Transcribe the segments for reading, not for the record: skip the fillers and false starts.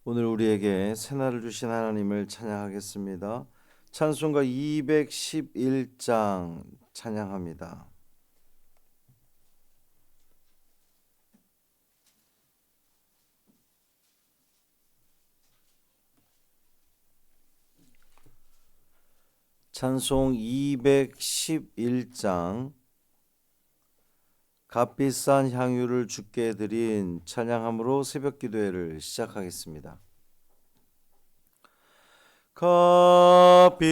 오늘 우리에게 새날을 주신 하나님을 찬양하겠습니다. 찬송가 211장 찬양합니다. 찬송 211장 값비싼 향유를 주께 드린 찬양함으로 새벽기도회를 시작하겠습니다. 값비싼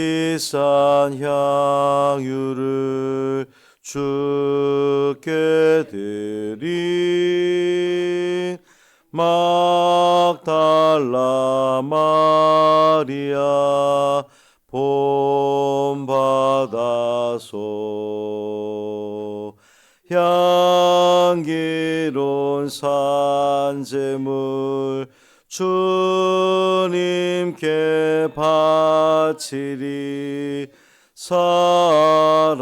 향유를 주께 드린 막달라 마리아 본받아소 향기로운 산제물 주님께 바치리 사랑의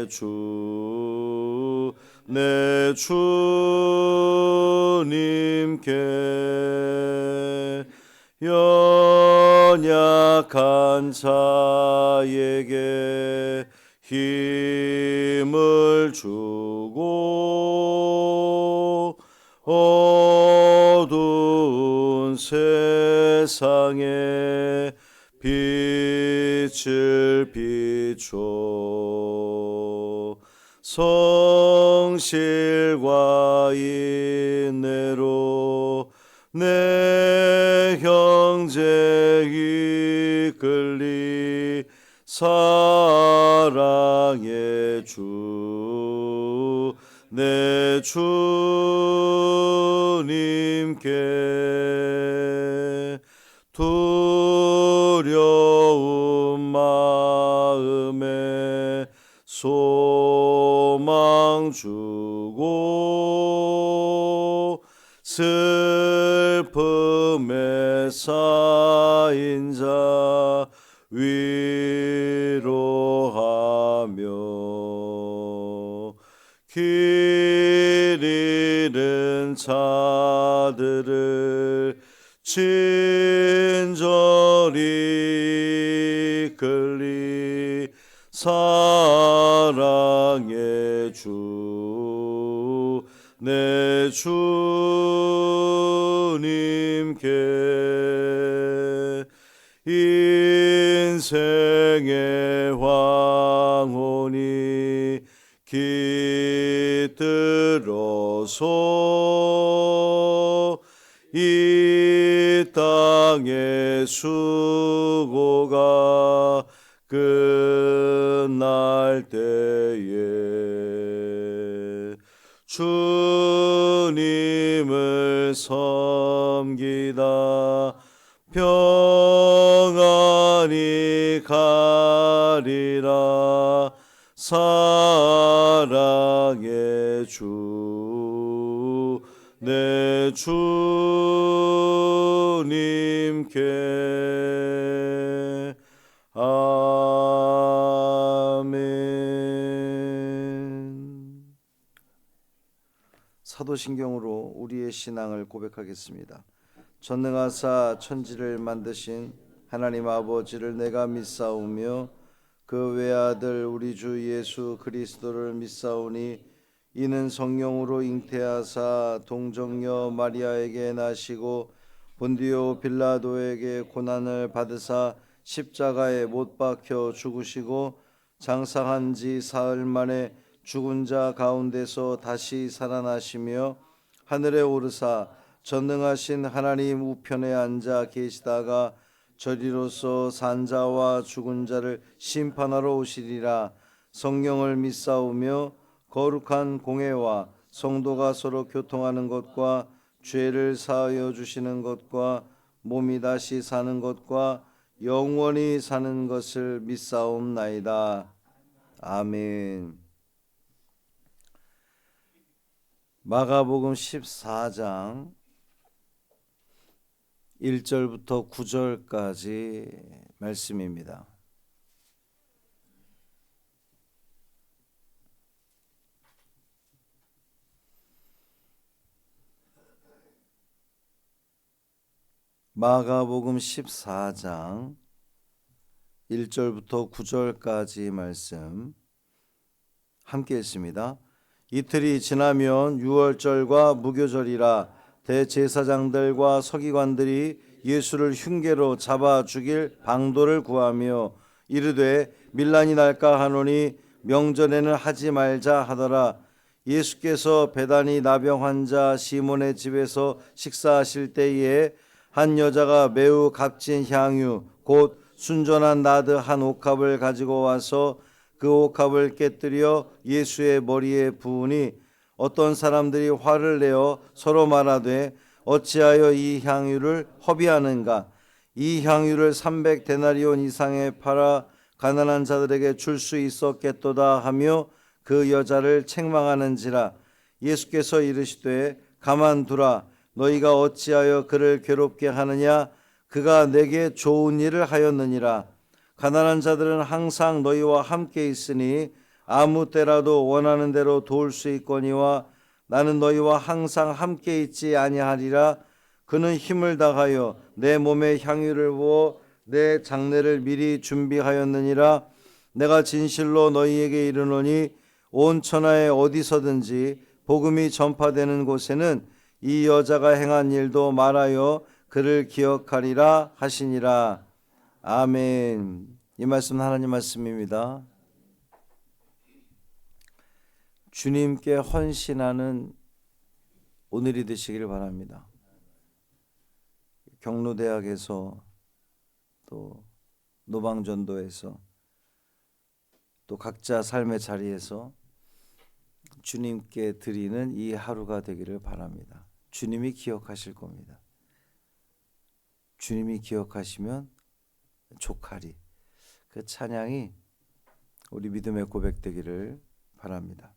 주 내 주님께 연약한 자에게 힘을 주고 어두운 세상에 빛을 비춰 성실과 인내로 내 형제 이끌리 사랑의 주 내 주님께 두려운 마음에 소망 주고 슬픔에 쌓인 자 위로하며 길 잃은 자들을 친절히 이끌리 사랑의 주 내 주님께 인생의 황혼이 깃들어서 이 땅의 수고가 끝날 때에 주님을 섬기다 평안히 가리라 사랑의 주 내 주님께 아멘. 사도신경으로 우리의 신앙을 고백하겠습니다. 전능하사 천지를 만드신 하나님 아버지를 내가 믿사오며 그 외아들 우리 주 예수 그리스도를 믿사오니 이는 성령으로 잉태하사 동정녀 마리아에게 나시고 본디오 빌라도에게 고난을 받으사 십자가에 못 박혀 죽으시고 장사한 지 사흘 만에 죽은 자 가운데서 다시 살아나시며 하늘에 오르사 전능하신 하나님 우편에 앉아 계시다가 저리로서 산자와 죽은 자를 심판하러 오시리라. 성령을 믿사오며 거룩한 공회와 성도가 서로 교통하는 것과 죄를 사하여 주시는 것과 몸이 다시 사는 것과 영원히 사는 것을 믿사옵나이다. 아멘. 마가복음 14장 1절부터 9절까지 말씀입니다. 마가복음 14장 1절부터 9절까지 말씀 함께 읽습니다. 이틀이 지나면 유월절과 무교절이라 대제사장들과 서기관들이 예수를 흉계로 잡아 죽일 방도를 구하며 이르되 밀란이 날까 하노니 명절에는 하지 말자 하더라. 예수께서 베다니 나병 환자 시몬의 집에서 식사하실 때에 한 여자가 매우 값진 향유 곧 순전한 나드 한 옥합을 가지고 와서 그 옥합을 깨뜨려 예수의 머리에 부으니 어떤 사람들이 화를 내어 서로 말하되 어찌하여 이 향유를 허비하는가. 이 향유를 300데나리온 이상에 팔아 가난한 자들에게 줄 수 있었겠도다 하며 그 여자를 책망하는지라. 예수께서 이르시되 가만두라. 너희가 어찌하여 그를 괴롭게 하느냐. 그가 내게 좋은 일을 하였느니라. 가난한 자들은 항상 너희와 함께 있으니 아무 때라도 원하는 대로 도울 수 있거니와 나는 너희와 항상 함께 있지 아니하리라. 그는 힘을 다하여 내 몸에 향유를 부어 내 장례를 미리 준비하였느니라. 내가 진실로 너희에게 이르노니 온 천하에 어디서든지 복음이 전파되는 곳에는 이 여자가 행한 일도 말하여 그를 기억하리라 하시니라. 아멘. 이 말씀은 하나님 말씀입니다. 주님께 헌신하는 오늘이 되시기를 바랍니다. 경로대학에서 또 노방전도에서 또 각자 삶의 자리에서 주님께 드리는 이 하루가 되기를 바랍니다. 주님이 기억하실 겁니다. 주님이 기억하시면 족하리. 그 찬양이 우리 믿음의 고백되기를 바랍니다.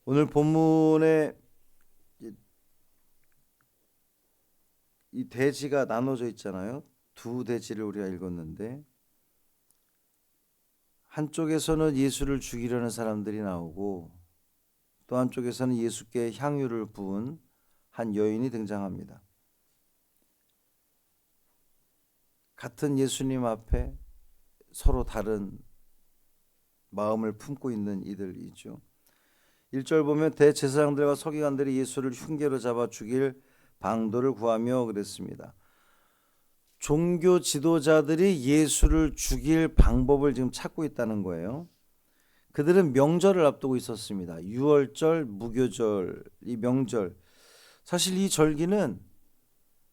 오늘 본문에 이 대지가 나눠져 있잖아요. 두 대지를 우리가 읽었는데 한쪽에서는 예수를 죽이려는 사람들이 나오고 또 한쪽에서는 예수께 향유를 부은 한 여인이 등장합니다. 같은 예수님 앞에 서로 다른 마음을 품고 있는 이들이죠. 1절 보면 대제사장들과 서기관들이 예수를 흉계로 잡아 죽일 방도를 구하며 그랬습니다. 종교 지도자들이 예수를 죽일 방법을 지금 찾고 있다는 거예요. 그들은 명절을 앞두고 있었습니다. 유월절, 무교절, 이 명절. 사실 이 절기는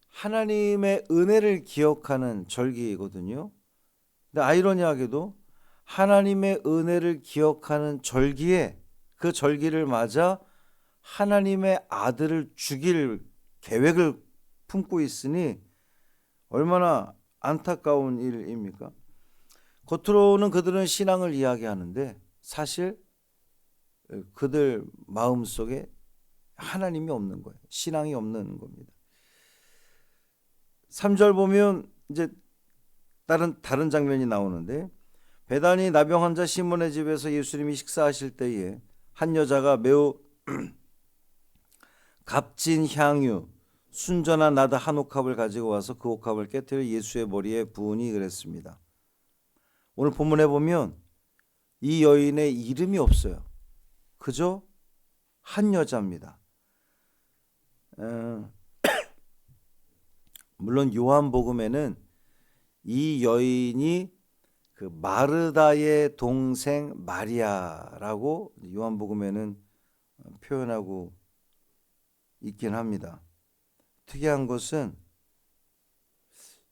하나님의 은혜를 기억하는 절기거든요. 근데 아이러니하게도 하나님의 은혜를 기억하는 절기에 그 절기를 맞아 하나님의 아들을 죽일 계획을 품고 있으니 얼마나 안타까운 일입니까? 겉으로는 그들은 신앙을 이야기하는데 사실 그들 마음속에 하나님이 없는 거예요. 신앙이 없는 겁니다. 3절 보면 이제 다른 장면이 나오는데 베다니 나병 환자 시몬의 집에서 예수님이 식사하실 때에 한 여자가 매우 값진 향유 순전한 나드 한 옥합을 가지고 와서 그 옥합을 깨뜨려 예수의 머리에 부으니 그랬습니다. 오늘 본문에 보면 이 여인의 이름이 없어요. 그저 한 여자입니다. 물론 요한복음에는 이 여인이 그 마르다의 동생 마리아라고 요한복음에는 표현하고 있긴 합니다. 특이한 것은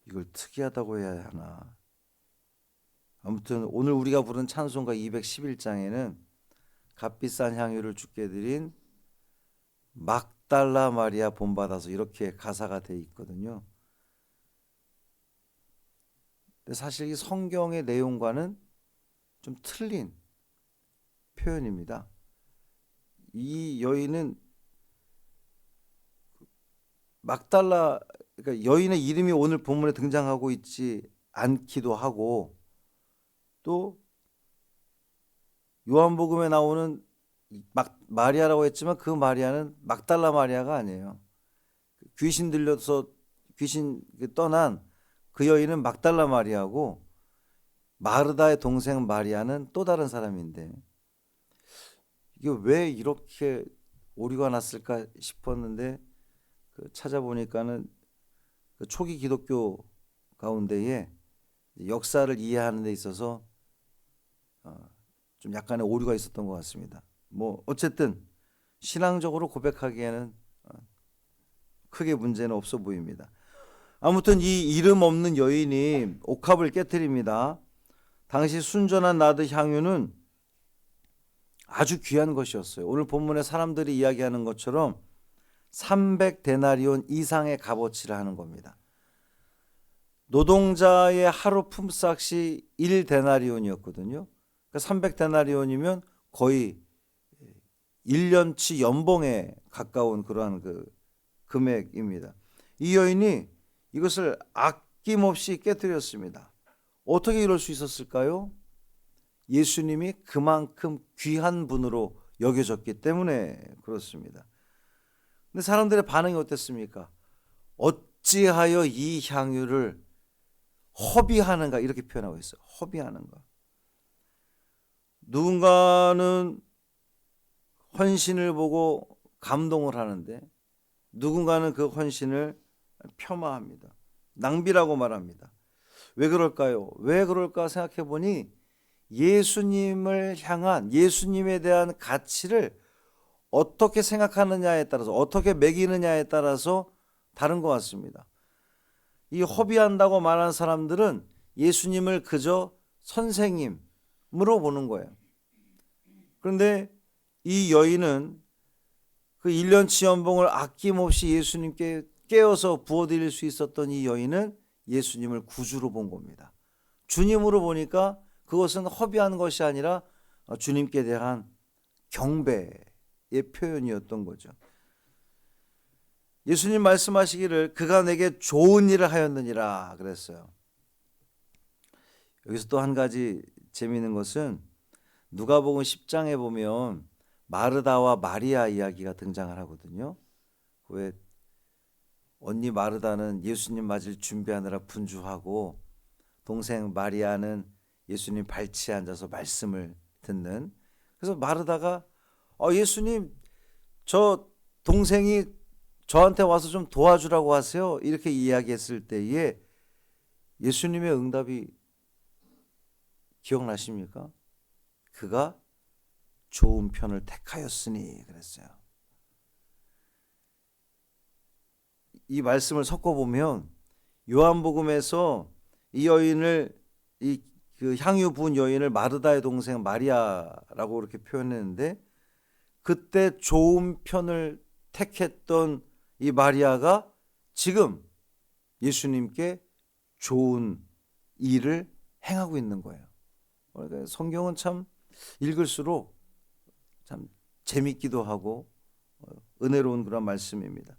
이걸 특이하다고 해야 하나. 아무튼 오늘 우리가 부른 찬송가 211장에는 값비싼 향유를 주께 드린 막달라 마리아 본받아서 이렇게 가사가 돼 있거든요. 근데 사실 이 성경의 내용과는 좀 틀린 표현입니다. 이 여인은 막달라, 그러니까 여인의 이름이 오늘 본문에 등장하고 있지 않기도 하고 또 요한복음에 나오는 마리아라고 했지만 그 마리아는 막달라 마리아가 아니에요. 귀신 들려서 귀신 떠난 그 여인은 막달라 마리아고 마르다의 동생 마리아는 또 다른 사람인데 이게 왜 이렇게 오류가 났을까 싶었는데 찾아보니까는 그 초기 기독교 가운데에 역사를 이해하는 데 있어서 좀 약간의 오류가 있었던 것 같습니다. 뭐 어쨌든 신앙적으로 고백하기에는 크게 문제는 없어 보입니다. 아무튼 이 이름 없는 여인이 옥합을 깨뜨립니다. 당시 순전한 나드 향유는 아주 귀한 것이었어요. 오늘 본문에 사람들이 이야기하는 것처럼 300데나리온 이상의 값어치를 하는 겁니다. 노동자의 하루 품삯이 1데나리온이었거든요. 그러니까 300데나리온이면 거의 1년치 연봉에 가까운 그러한 그 금액입니다. 이 여인이 이것을 아낌없이 깨뜨렸습니다. 어떻게 이럴 수 있었을까요? 예수님이 그만큼 귀한 분으로 여겨졌기 때문에 그렇습니다. 근데 사람들의 반응이 어땠습니까? 어찌하여 이 향유를 허비하는가 이렇게 표현하고 있어요. 허비하는가. 누군가는 헌신을 보고 감동을 하는데 누군가는 그 헌신을 폄하합니다. 낭비라고 말합니다. 왜 그럴까요? 왜 그럴까 생각해 보니 예수님을 향한 예수님에 대한 가치를 어떻게 생각하느냐에 따라서 어떻게 매기느냐에 따라서 다른 것 같습니다. 이 허비한다고 말하는 사람들은 예수님을 그저 선생님으로 보는 거예요. 그런데 이 여인은 그 1년치 연봉을 아낌없이 예수님께 깨어서 부어드릴 수 있었던 이 여인은 예수님을 구주로 본 겁니다. 주님으로 보니까 그것은 허비한 것이 아니라 주님께 대한 경배의 표현이었던 거죠. 예수님 말씀하시기를 그가 내게 좋은 일을 하였느니라 그랬어요. 여기서 또 한 가지 재미있는 것은 누가복음 10장에 보면 마르다와 마리아 이야기가 등장을 하거든요. 왜 언니 마르다는 예수님 맞을 준비하느라 분주하고 동생 마리아는 예수님 발치에 앉아서 말씀을 듣는. 그래서 마르다가 예수님 저 동생이 저한테 와서 좀 도와주라고 하세요. 이렇게 이야기했을 때에 예수님의 응답이 기억나십니까? 그가 좋은 편을 택하였으니 그랬어요. 이 말씀을 섞어보면 요한복음에서 이 여인을 그 향유 부은 여인을 마르다의 동생 마리아라고 이렇게 표현했는데 그때 좋은 편을 택했던 이 마리아가 지금 예수님께 좋은 일을 행하고 있는 거예요. 그러니까 성경은 참 읽을수록 참 재밌기도 하고 은혜로운 그런 말씀입니다.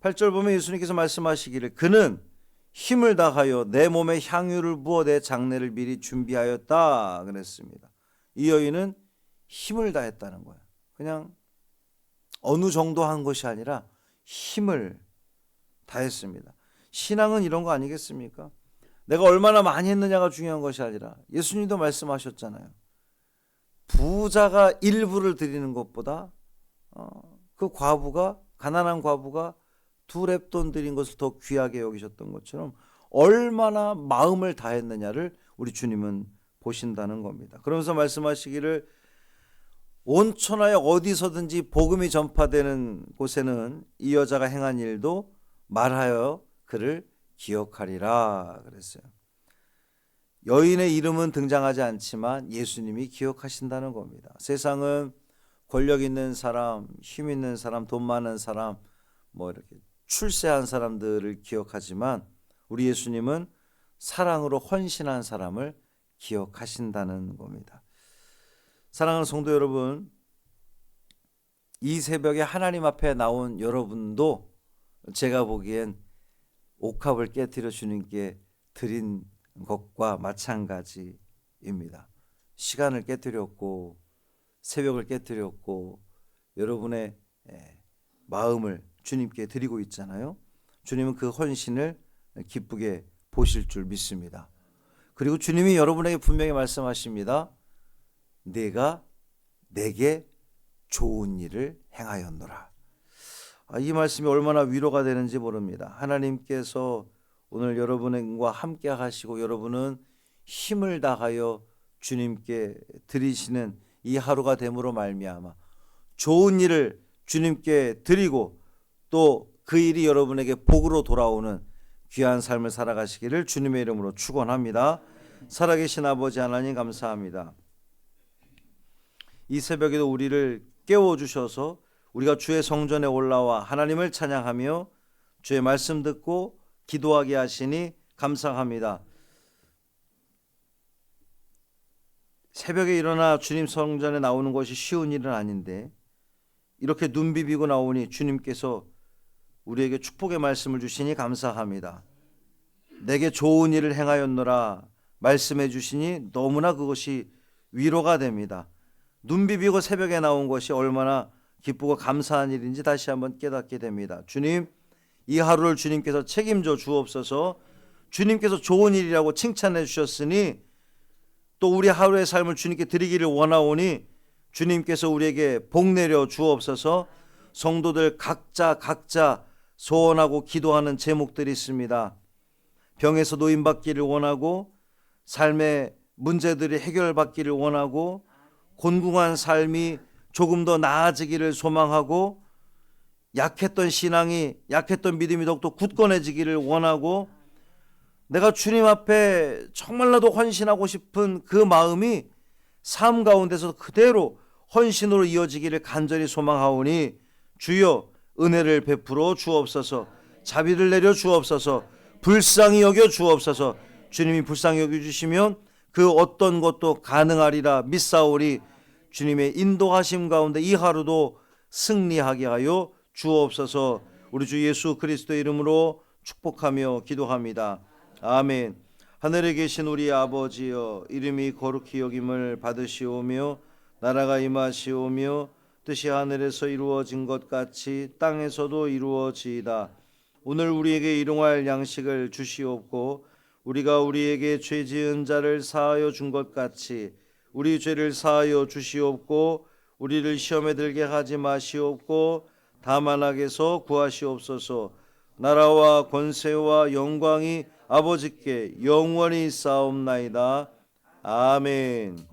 8절 보면 예수님께서 말씀하시기를 그는 힘을 다하여 내 몸에 향유를 부어 내 장례를 미리 준비하였다 그랬습니다. 이 여인은 힘을 다했다는 거예요. 그냥 어느 정도 한 것이 아니라 힘을 다했습니다. 신앙은 이런 거 아니겠습니까? 내가 얼마나 많이 했느냐가 중요한 것이 아니라 예수님도 말씀하셨잖아요. 부자가 일부를 드리는 것보다 그 과부가 가난한 과부가 2렙돈 드린 것을 더 귀하게 여기셨던 것처럼 얼마나 마음을 다했느냐를 우리 주님은 보신다는 겁니다. 그러면서 말씀하시기를 온 천하에 어디서든지 복음이 전파되는 곳에는 이 여자가 행한 일도 말하여 그를 기억하리라 그랬어요. 여인의 이름은 등장하지 않지만 예수님이 기억하신다는 겁니다. 세상은 권력 있는 사람, 힘 있는 사람, 돈 많은 사람, 뭐 이렇게 출세한 사람들을 기억하지만 우리 예수님은 사랑으로 헌신한 사람을 기억하신다는 겁니다. 사랑하는 성도 여러분, 이 새벽에 하나님 앞에 나온 여러분도 제가 보기엔 옥합을 깨뜨려 주님께 드린 것과 마찬가지입니다. 시간을 깨뜨렸고 새벽을 깨뜨렸고 여러분의 마음을 주님께 드리고 있잖아요. 주님은 그 헌신을 기쁘게 보실 줄 믿습니다. 그리고 주님이 여러분에게 분명히 말씀하십니다. 내가 내게 좋은 일을 행하였노라. 이 말씀이 얼마나 위로가 되는지 모릅니다. 하나님께서 오늘 여러분과 함께 하시고 여러분은 힘을 다하여 주님께 드리시는 이 하루가 됨으로 말미암아 좋은 일을 주님께 드리고 또 그 일이 여러분에게 복으로 돌아오는 귀한 삶을 살아가시기를 주님의 이름으로 축원합니다. 살아계신 아버지 하나님 감사합니다. 이 새벽에도 우리를 깨워주셔서 우리가 주의 성전에 올라와 하나님을 찬양하며 주의 말씀 듣고 기도하게 하시니 감사합니다. 새벽에 일어나 주님 성전에 나오는 것이 쉬운 일은 아닌데 이렇게 눈 비비고 나오니 주님께서 우리에게 축복의 말씀을 주시니 감사합니다. 내게 좋은 일을 행하였노라 말씀해 주시니 너무나 그것이 위로가 됩니다. 눈 비비고 새벽에 나온 것이 얼마나 기쁘고 감사한 일인지 다시 한번 깨닫게 됩니다. 주님, 이 하루를 주님께서 책임져 주옵소서. 주님께서 좋은 일이라고 칭찬해 주셨으니 또 우리 하루의 삶을 주님께 드리기를 원하오니 주님께서 우리에게 복 내려 주옵소서. 성도들 각자 소원하고 기도하는 제목들이 있습니다. 병에서 노임받기를 원하고 삶의 문제들이 해결받기를 원하고 곤궁한 삶이 조금 더 나아지기를 소망하고 약했던 신앙이 약했던 믿음이 더욱더 굳건해지기를 원하고 내가 주님 앞에 정말라도 헌신하고 싶은 그 마음이 삶 가운데서 그대로 헌신으로 이어지기를 간절히 소망하오니 주여 은혜를 베풀어 주옵소서. 자비를 내려 주옵소서. 불쌍히 여겨 주옵소서. 주님이 불쌍히 여겨주시면 그 어떤 것도 가능하리라 믿사오니 주님의 인도하심 가운데 이 하루도 승리하게 하여 주옵소서. 우리 주 예수 그리스도의 이름으로 축복하며 기도합니다. 아멘. 하늘에 계신 우리 아버지여, 이름이 거룩히 여김을 받으시오며 나라가 임하시오며 뜻이 하늘에서 이루어진 것 같이 땅에서도 이루어지이다. 오늘 우리에게 일용할 양식을 주시옵고 우리가 우리에게 죄 지은 자를 사하여 준 것 같이 우리 죄를 사하여 주시옵고 우리를 시험에 들게 하지 마시옵고 다만 악에서 구하시옵소서. 나라와 권세와 영광이 아버지께 영원히 있사옵나이다. 아멘.